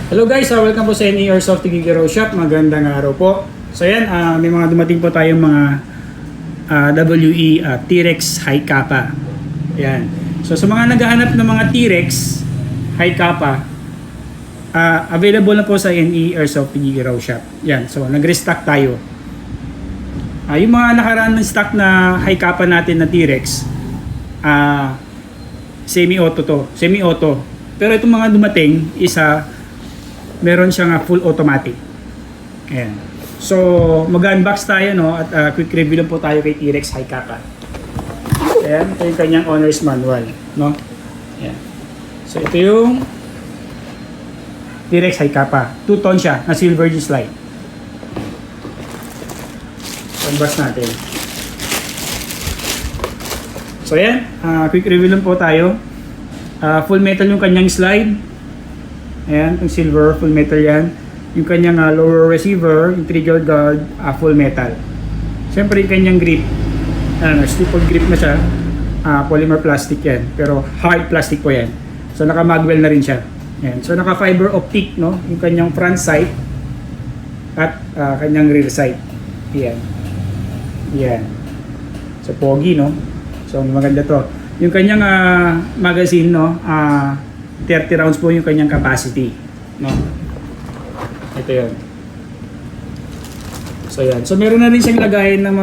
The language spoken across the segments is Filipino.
Hello guys, welcome po sa NE Airsoft Gigero Shop. Magandang araw po. So yan, may mga dumating po tayong mga WE T-Rex High Kappa. Yan. So sa mga naghahanap ng mga T-Rex High Kappa, available na po sa NE Airsoft Gigero Shop. Yan. So nag-restock tayo. Yung mga nakaraan ng stock na High Kappa natin na T-Rex, semi-auto to. Semi-auto. Pero itong mga dumating, meron siyang full automatic. Ayan. So, mag-unbox tayo, no? At quick review lang po tayo kay T-Rex High Kappa. Ayan. Ito yung kanyang owner's manual, no? Ayan. So, ito yung T-Rex High Kappa. 2-tone siya, na silver slide. Unbox natin. So, ayan. Quick review lang po tayo. Full metal yung kanyang slide. Ayan, yung silver, full metal yan. Yung kanyang lower receiver, yung trigger guard, full metal. Siyempre yung kanyang grip, staple grip na siya. Polymer plastic yan, pero hard plastic po yan. So naka-magwell na rin siya. Ayan. So naka-fiber optic, no? Yung kanyang front sight at kanyang rear sight. Ayan. Ayan. So pogi, no? So maganda to. Yung kanyang magazine, no? 30 rounds po yung kanyang capacity, no? Ito yun. So yan. So meron na rin siyang lagayin ng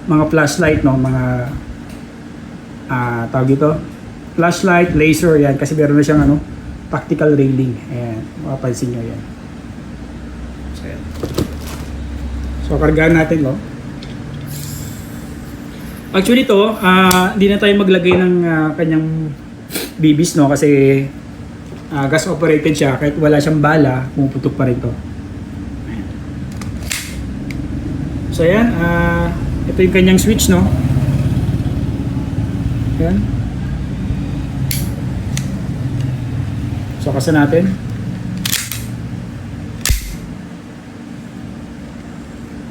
mga flashlight, no? Mga tawag ito, flashlight, laser, yan. Kasi meron na siyang tactical railing. Ayan. Mapapansin nyo yan. So yan. So kargahan natin, no? Actually to, hindi na tayo maglagay ng kanyang bibis, no? Kasi gas operated siya, kahit wala siyang bala, pumuputok pa rin to. Ayan. So ayan, ito yung kanyang switch, no? Ayan. So kasan natin.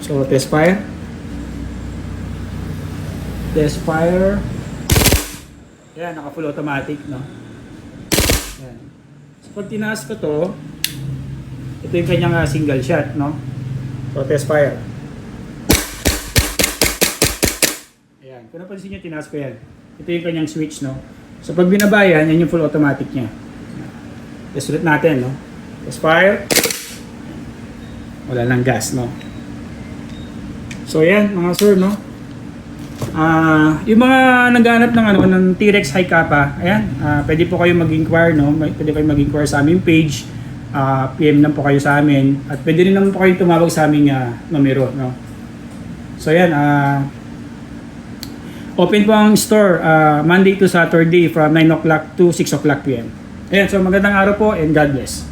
So test fire. Test fire. Yan, naka full automatic, no? Yan. So pag tinaas ko to, ito yung kanyang single shot, no? So test fire. Ayan, kung napansin nyo, tinaas ko yan. Ito yung kanyang switch, no? So pag binabayan, yan yung full automatic niya. Test ulit natin, no? Test fire. Wala lang gas, no? So yan, mga sir, no? Yung mga naghanap ng T-Rex High Kappa, ayan, pwede po kayo mag-inquire, no? Pwede kayo mag-inquire sa aming page, PM lang po kayo sa amin, at pwede rin naman po kayo tumawag sa aming numero, no? So ayan, open po ang store Monday to Saturday from 9 o'clock to 6 o'clock PM. Ayan, so magandang araw po and God bless.